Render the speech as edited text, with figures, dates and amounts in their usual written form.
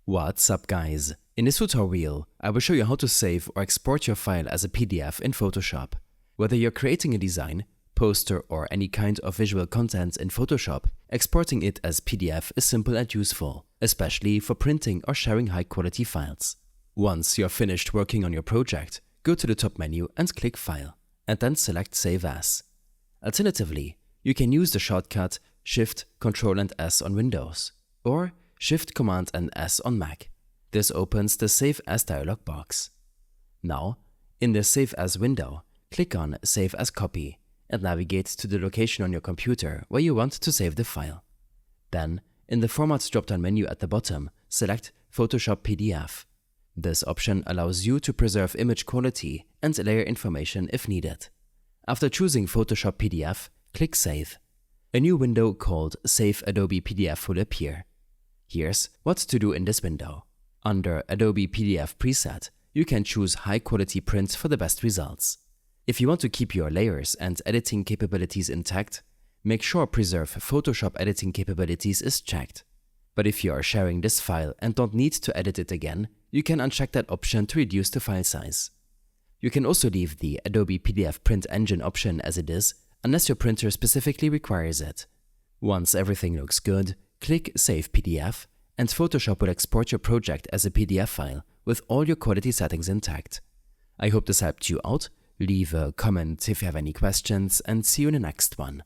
What's up guys? In this tutorial, I will show you how to save or export your file as a PDF in Photoshop. Whether you're creating a design, poster or any kind of visual content in Photoshop, exporting it as PDF is simple and useful, especially for printing or sharing high-quality files. Once you're finished working on your project, go to the top menu and click File, and then select Save As. Alternatively, you can use the shortcut Shift, Ctrl and S on Windows, or Shift, Command and S on Mac. This opens the Save As dialog box. Now, in the Save As window, click on Save as Copy and navigate to the location on your computer where you want to save the file. Then, in the Format drop-down menu at the bottom, select Photoshop PDF. This option allows you to preserve image quality and layer information if needed. After choosing Photoshop PDF, click Save. A new window called Save Adobe PDF will appear. Here's what to do in this window. Under Adobe PDF preset, you can choose high quality print for the best results. If you want to keep your layers and editing capabilities intact, make sure Preserve Photoshop editing capabilities is checked. But if you are sharing this file and don't need to edit it again, you can uncheck that option to reduce the file size. You can also leave the Adobe PDF Print Engine option as it is, unless your printer specifically requires it. Once everything looks good, click Save PDF, and Photoshop will export your project as a PDF file with all your quality settings intact. I hope this helped you out. Leave a comment if you have any questions, and see you in the next one.